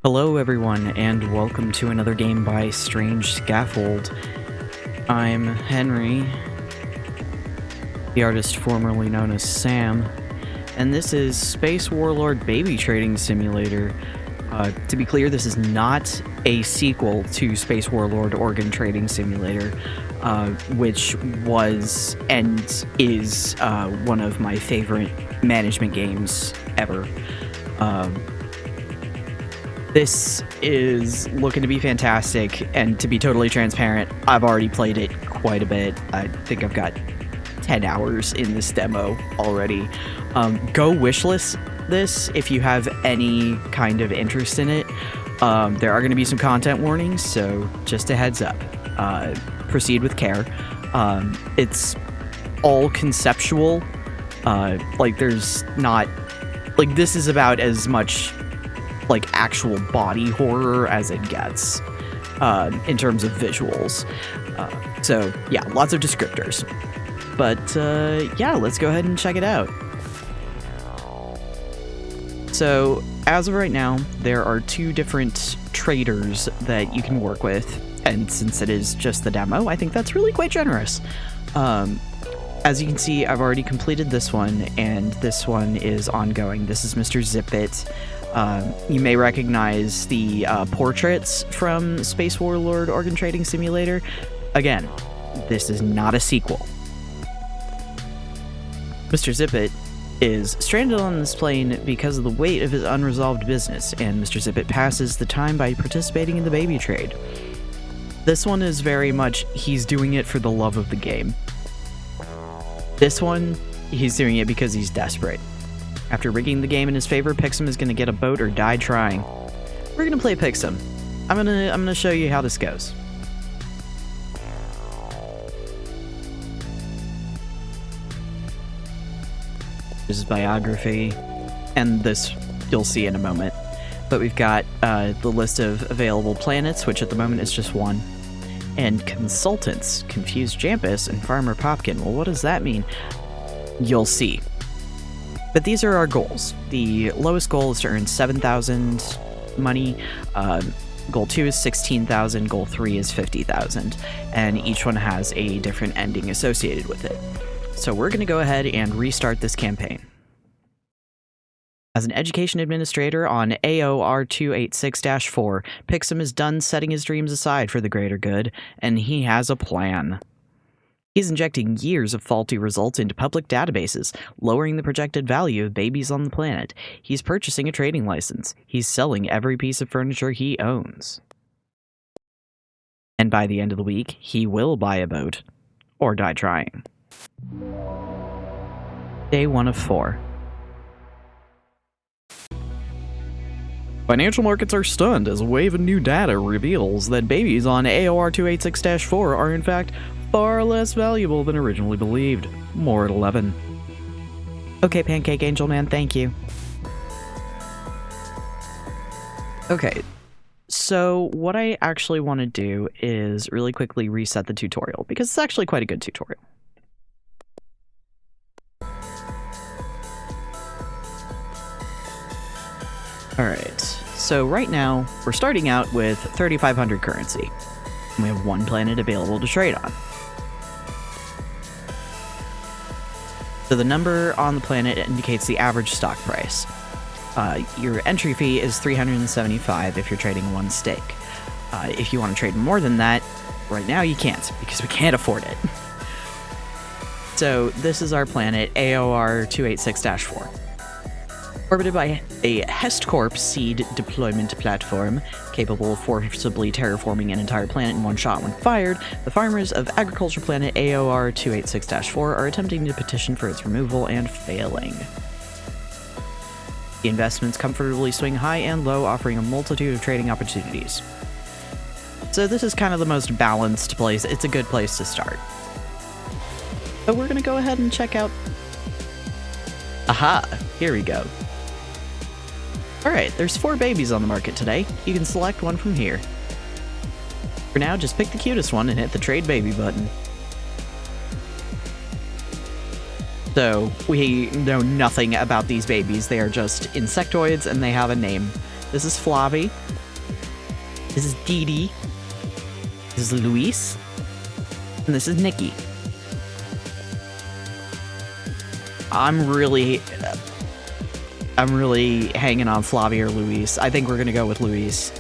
Hello everyone, and welcome to another game by Strange Scaffold. I'm Henry, the artist formerly known as Sam, and this is Space Warlord Baby Trading Simulator. To be clear, this is not a sequel to Space Warlord Organ Trading Simulator, which was and is one of my favorite management games ever. This is looking to be fantastic, and to be totally transparent, I've already played it quite a bit. I think I've got 10 hours in this demo already. Go wishlist this if you have any kind of interest in it. There are going to be some content warnings, so just a heads up. Proceed with care. It's all conceptual. There's not... this is about as much actual body horror as it gets in terms of visuals. So yeah, lots of descriptors. But yeah, let's go ahead and check it out. So as of right now, there are two different traders that you can work with, and since it is just the demo, I think that's really quite generous. As you can see, I've already completed this one, and this one is ongoing. This is Mr. Zipit. You may recognize the portraits from Space Warlord Organ Trading Simulator. Again, this is not a sequel. Mr. Zipit is stranded on this plane because of the weight of his unresolved business, and Mr. Zipit passes the time by participating in the baby trade. This one is very much, he's doing it for the love of the game. This one, he's doing it because he's desperate. After rigging the game in his favor, Pixum is going to get a boat or die trying. We're going to play Pixum. I'm gonna show you how this goes. This is biography, and this you'll see in a moment. But we've got the list of available planets, which at the moment is just one. And consultants, Confused Jampus and Farmer Popkin. Well, what does that mean? You'll see. But these are our goals. The lowest goal is to earn 7,000 money. Goal 2 is 16,000. Goal 3 is 50,000. And each one has a different ending associated with it. So we're going to go ahead and restart this campaign. As an education administrator on AOR 286-4, Pixum is done setting his dreams aside for the greater good, and he has a plan. He's injecting years of faulty results into public databases, lowering the projected value of babies on the planet. He's purchasing a trading license. He's selling every piece of furniture he owns. And by the end of the week, he will buy a boat. Or die trying. Day 1 of 4. Financial markets are stunned as a wave of new data reveals that babies on AOR 286-4 are in fact far less valuable than originally believed. More at 11. Okay, Pancake Angel Man, thank you. Okay, so what I actually want to do is really quickly reset the tutorial, because it's actually quite a good tutorial. Alright, so right now, we're starting out with 3,500 currency. And we have one planet available to trade on. So the number on the planet indicates the average stock price. Your entry fee is 375 if you're trading one stake. If you want to trade more than that, right now you can't, because we can't afford it. So this is our planet, AOR 286-4. Orbited by a HestCorp seed deployment platform, capable of forcibly terraforming an entire planet in one shot when fired, the farmers of agriculture planet AOR 286-4 are attempting to petition for its removal and failing. The investments comfortably swing high and low, offering a multitude of trading opportunities. So this is kind of the most balanced place. It's a good place to start. But we're going to go ahead and check out... Aha! Here we go. Alright, there's 4 babies on the market today. You can select one from here. For now, just pick the cutest one and hit the Trade Baby button. So, we know nothing about these babies. They are just insectoids and they have a name. This is Flavi. This is Dee Dee. This is Luis. And this is Nikki. I'm really hanging on Flavi or Luis. I think we're gonna go with Luis.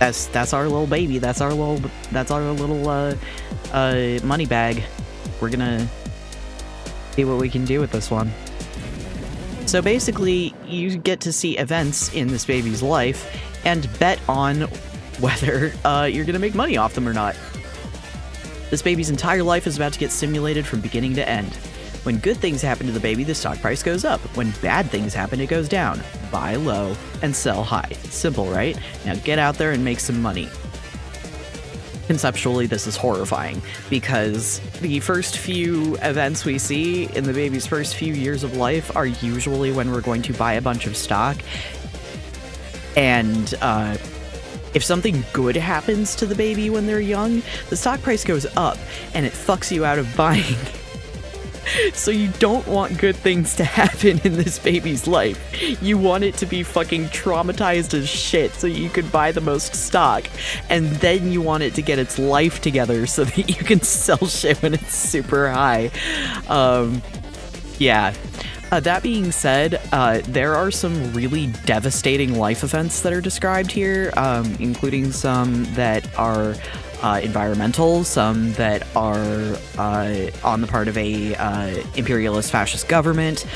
That's our little baby. That's our little money bag. We're gonna see what we can do with this one. So basically, you get to see events in this baby's life and bet on whether you're gonna make money off them or not. This baby's entire life is about to get simulated from beginning to end. When good things happen to the baby, the stock price goes up. When bad things happen, it goes down. Buy low and sell high. Simple, right? Now get out there and make some money. Conceptually, this is horrifying because the first few events we see in the baby's first few years of life are usually when we're going to buy a bunch of stock. And if something good happens to the baby when they're young, the stock price goes up and it fucks you out of buying. So you don't want good things to happen in this baby's life. You want it to be fucking traumatized as shit so you can buy the most stock. And then you want it to get its life together so that you can sell shit when it's super high. Yeah. That being said, there are some really devastating life events that are described here, including some that are environmental, some that are on the part of a imperialist fascist government.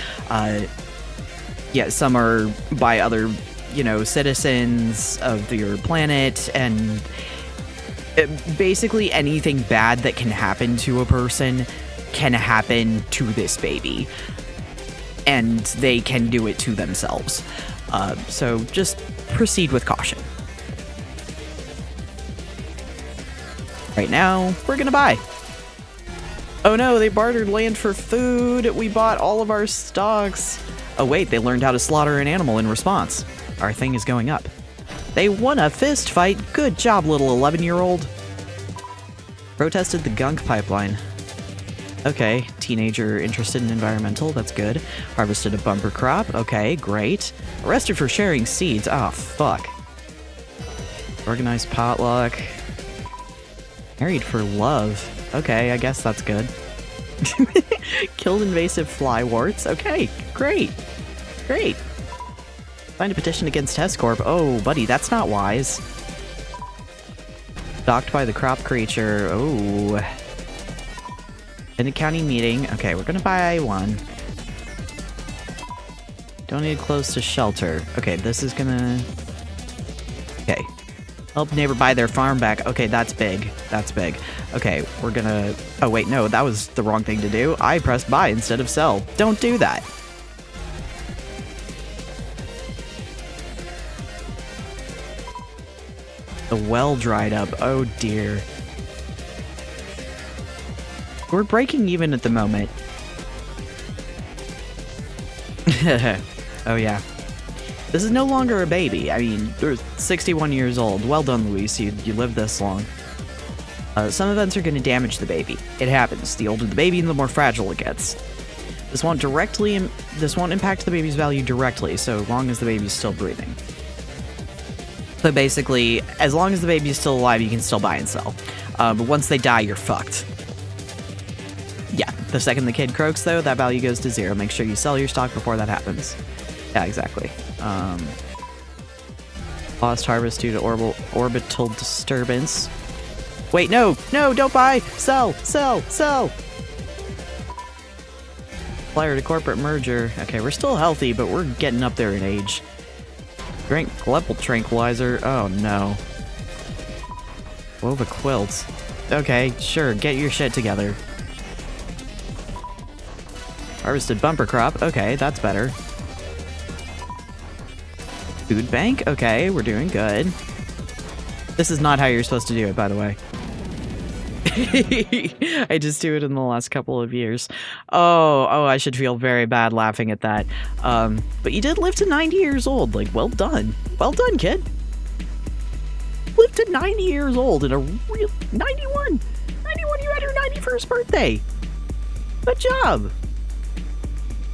Yeah, some are by other, citizens of your planet, and basically anything bad that can happen to a person can happen to this baby. And they can do it to themselves. So just proceed with caution. Right now, we're gonna buy. Oh no, they bartered land for food. We bought all of our stocks. Oh wait, they learned how to slaughter an animal in response. Our thing is going up. They won a fist fight. Good job, little 11-year-old. Protested the gunk pipeline. Okay, teenager interested in environmental, that's good. Harvested a bumper crop, okay, great. Arrested for sharing seeds, oh fuck. Organized potluck. Married for love, okay, I guess that's good. Killed invasive flywarts, okay, great. Great. Signed a petition against Hescorp, oh buddy, that's not wise. Docked by the crop creature, oh. In a county meeting. Okay, we're gonna buy one. Donated clothes to shelter. Okay, this is gonna... Okay. Help neighbor buy their farm back. Okay, that's big. That's big. Okay, we're gonna... Oh, wait, no, that was the wrong thing to do. I pressed buy instead of sell. Don't do that. The well dried up. Oh, dear. We're breaking even at the moment. Oh yeah. This is no longer a baby. I mean, you're 61 years old. Well done, Luis. You lived this long. Some events are going to damage the baby. It happens. The older the baby, the more fragile it gets. This won't impact the baby's value directly, so long as the baby's still breathing. So basically, as long as the baby's still alive, you can still buy and sell. But once they die, you're fucked. Yeah, the second the kid croaks, though, that value goes to 0. Make sure you sell your stock before that happens. Yeah, exactly. Lost harvest due to orbital disturbance. Wait, no! No, don't buy! Sell! Sell! Sell! Flyer to corporate merger. Okay, we're still healthy, but we're getting up there in age. Drink Glepple tranquilizer. Oh, no. Wove a quilt. Okay, sure, get your shit together. Harvested bumper crop. Okay, that's better. Food bank. Okay, we're doing good. This is not how you're supposed to do it, by the way. I just do it in the last couple of years. Oh, I should feel very bad laughing at that. But you did live to 90 years old. Like, well done. Well done, kid. Lived to 90 years old in a real... 91! 91, you had your 91st birthday! Good job!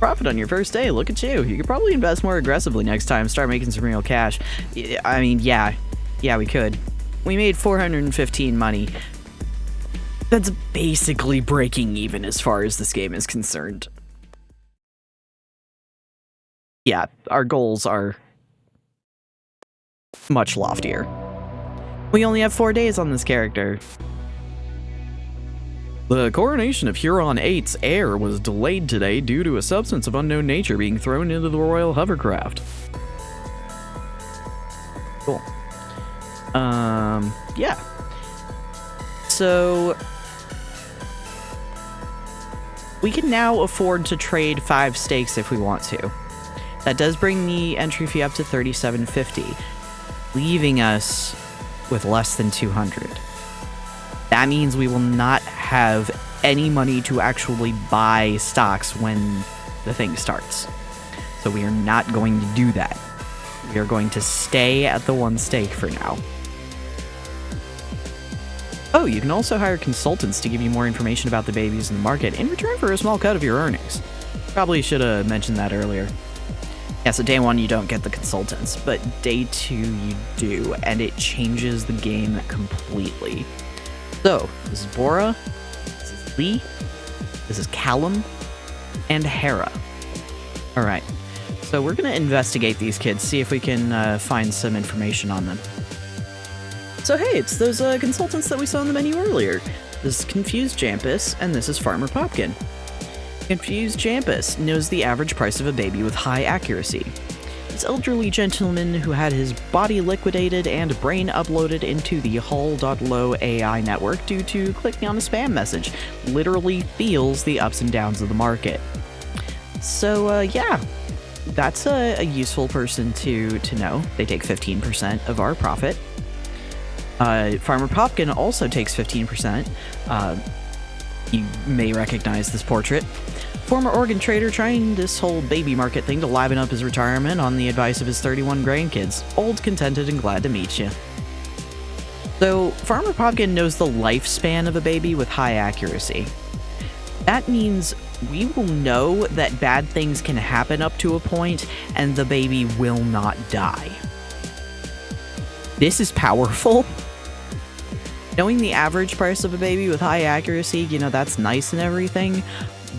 Profit on your first day, look at you. You could probably invest more aggressively next time, start making some real cash. I mean, yeah, we could. We made 415 money. That's basically breaking even as far as this game is concerned. Yeah, our goals are much loftier. We only have 4 days on this character. The coronation of Huron 8's heir was delayed today due to a substance of unknown nature being thrown into the royal hovercraft. Cool. Yeah. So we can now afford to trade 5 stakes if we want to. That does bring the entry fee up to $37.50, leaving us with less than 200. That means we will not have any money to actually buy stocks when the thing starts. So we are not going to do that. We are going to stay at the 1 stake for now. Oh, you can also hire consultants to give you more information about the babies in the market in return for a small cut of your earnings. Probably should have mentioned that earlier. Yeah, so day 1 you don't get the consultants, but day 2 you do, and it changes the game completely. So, this is Bora, this is Lee, this is Callum, and Hera. Alright, so we're going to investigate these kids, see if we can find some information on them. So hey, it's those consultants that we saw on the menu earlier. This is Confused Jampus, and this is Farmer Popkin. Confused Jampus knows the average price of a baby with high accuracy. This elderly gentleman who had his body liquidated and brain uploaded into the Hull.Low AI network due to clicking on a spam message literally feels the ups and downs of the market. So yeah, that's a useful person to know. They take 15% of our profit. Farmer Popkin also takes 15%. You may recognize this portrait. Former organ trader trying this whole baby market thing to liven up his retirement on the advice of his 31 grandkids. Old, contented, and glad to meet you. So, Farmer Popkin knows the lifespan of a baby with high accuracy. That means we will know that bad things can happen up to a point, and the baby will not die. This is powerful. Knowing the average price of a baby with high accuracy, you know, that's nice and everything,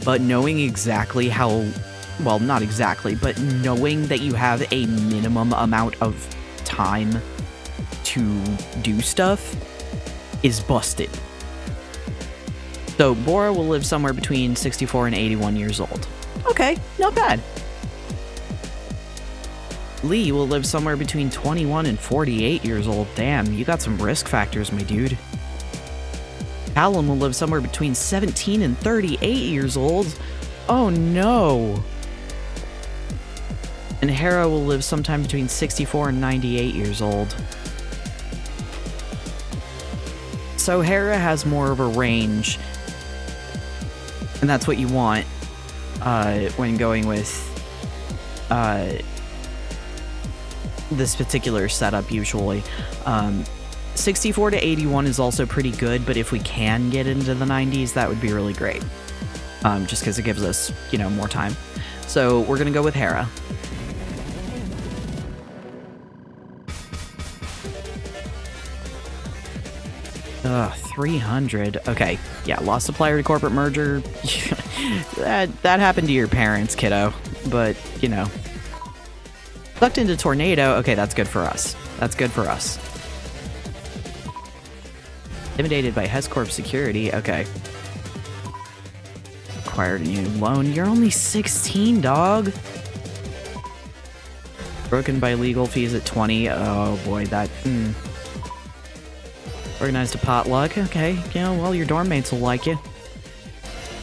but knowing exactly how, well, not exactly, but knowing that you have a minimum amount of time to do stuff is busted. So Bora will live somewhere between 64 and 81 years old. Okay, not bad. Lee will live somewhere between 21 and 48 years old. Damn, you got some risk factors, my dude. Callum will live somewhere between 17 and 38 years old. Oh no. And Hera will live sometime between 64 and 98 years old. So Hera has more of a range. And that's what you want when going with this particular setup usually. 64 to 81 is also pretty good, but if we can get into the 90s, that would be really great. Just because it gives us, you know, more time. So we're gonna go with Hera. Ugh, 300. Okay, yeah, lost supplier to corporate merger. that happened to your parents, kiddo. But, you know. Sucked into tornado. Okay, that's good for us. That's good for us. Intimidated by HesCorp security. Okay. Acquired a new loan. You're only 16, dog. Broken by legal fees at 20. Oh boy, that. Organized a potluck. Okay, yeah, well, your dorm mates will like you.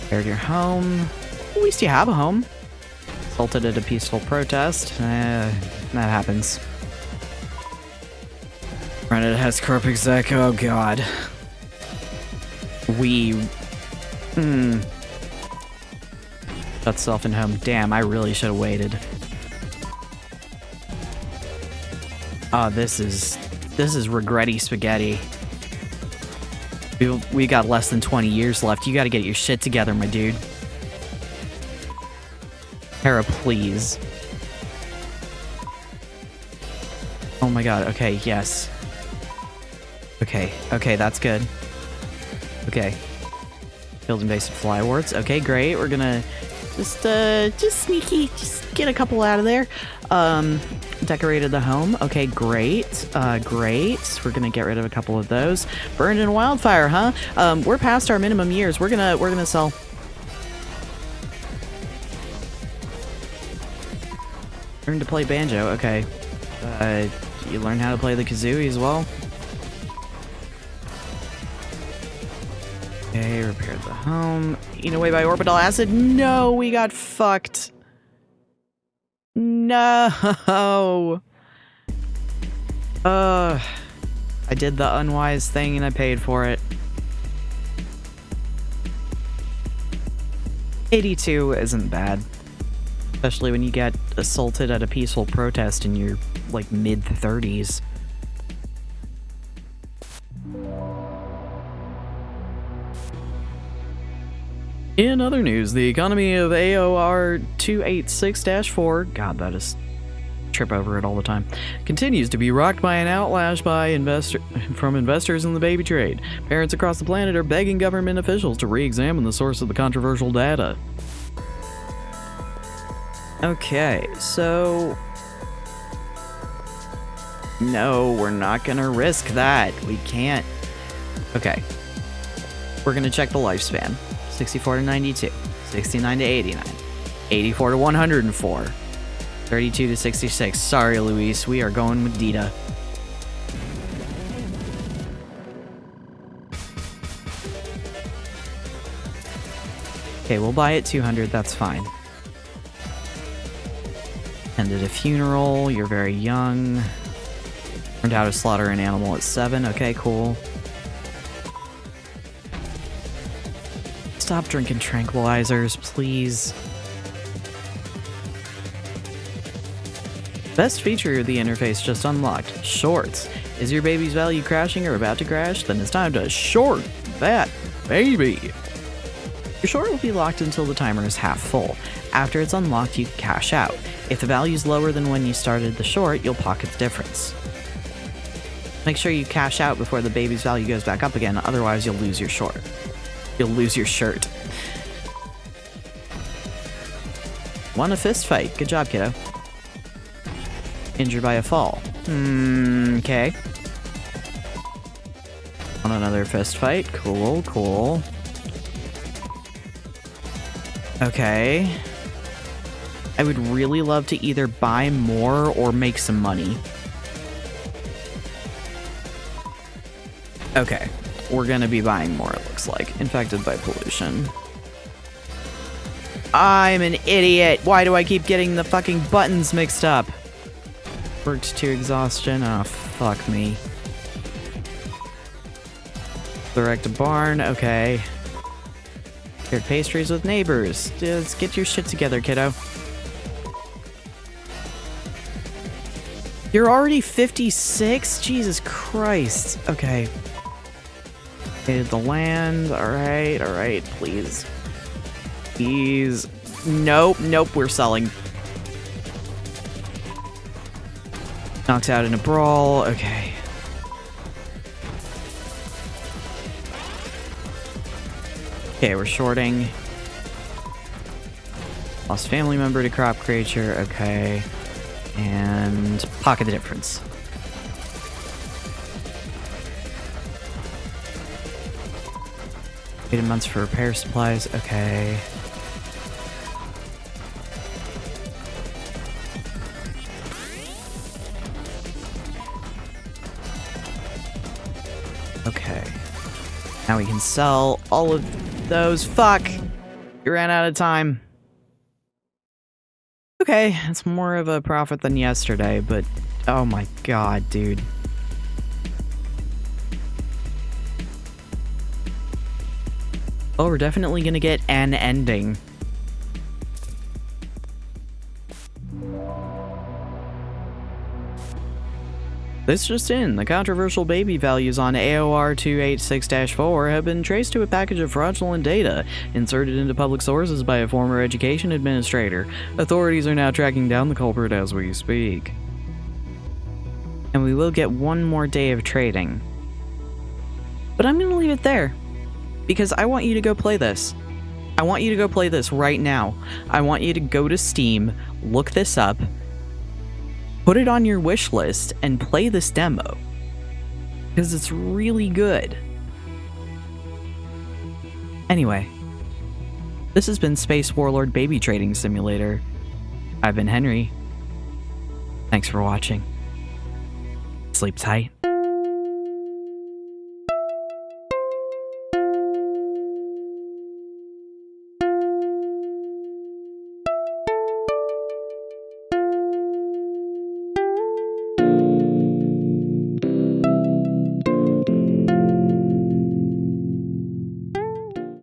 Repaired your home. At least you have a home. Assaulted at a peaceful protest. That happens. Rented a HesCorp exec. Oh god. Shut self in home. Damn, I really should have waited. Oh, this is regretty spaghetti. We got less than 20 years left. You gotta get your shit together, my dude. Hera, please. Oh my god, okay, yes. Okay, okay, that's good. Okay. Building base of fly wards. Okay, great. We're gonna just sneaky, just get a couple out of there. Decorated the home. Okay, great. Great. We're gonna get rid of a couple of those. Burned in a wildfire, huh? We're past our minimum years. We're gonna sell. Learn to play banjo. Okay. You learn how to play the kazooie as well. Okay, repaired the home. Eaten away by orbital acid. No, we got fucked. No. I did the unwise thing and I paid for it. 82 isn't bad. Especially when you get assaulted at a peaceful protest in your, like, mid-30s. In other news, the economy of AOR 286-4, God, that is trip over it all the time, continues to be rocked by an outlash from investors in the baby trade. Parents across the planet are begging government officials to re-examine the source of the controversial data. Okay, so... No, we're not gonna risk that. We can't. Okay. We're gonna check the lifespan. 64 to 92, 69 to 89, 84 to 104, 32 to 66. Sorry, Luis, we are going with Dita. Okay, we'll buy it 200, that's fine. Ended a funeral, you're very young. Learned how to slaughter an animal at 7, okay, cool. Stop drinking tranquilizers, please. Best feature of the interface just unlocked. Shorts. Is your baby's value crashing or about to crash? Then it's time to short that baby. Your short will be locked until the timer is half full. After it's unlocked, you can cash out. If the value is lower than when you started the short, you'll pocket the difference. Make sure you cash out before the baby's value goes back up again, otherwise you'll lose your short. You'll lose your shirt. Won a fist fight. Good job, kiddo. Injured by a fall. Okay. Won another fist fight. Cool, cool. Okay. I would really love to either buy more or make some money. Okay. We're gonna be buying more, it looks like. Infected by pollution. I'm an idiot! Why do I keep getting the fucking buttons mixed up? Worked to exhaustion. Oh, fuck me. Direct a barn. Okay. Shared pastries with neighbors. Just get your shit together, kiddo. You're already 56? Jesus Christ. Okay. The land. Alright, please. Please. Nope, we're selling. Knocks out in a brawl. Okay. Okay, we're shorting. Lost family member to crop creature. Okay. And pocket the difference. 8 months for repair supplies. Okay. Okay. Now we can sell all of those. Fuck! You ran out of time. Okay, it's more of a profit than yesterday, but oh my god, dude. Oh, we're definitely gonna get an ending. This just in, the controversial baby values on AOR 286-4 have been traced to a package of fraudulent data inserted into public sources by a former education administrator. Authorities are now tracking down the culprit as we speak. And we will get one more day of trading. But I'm gonna leave it there, because I want you to go play this. I want you to go play this right now. I want you to go to Steam, look this up, put it on your wish list, and play this demo. Because it's really good. Anyway, this has been Space Warlord Baby Trading Simulator. I've been Henry. Thanks for watching. Sleep tight.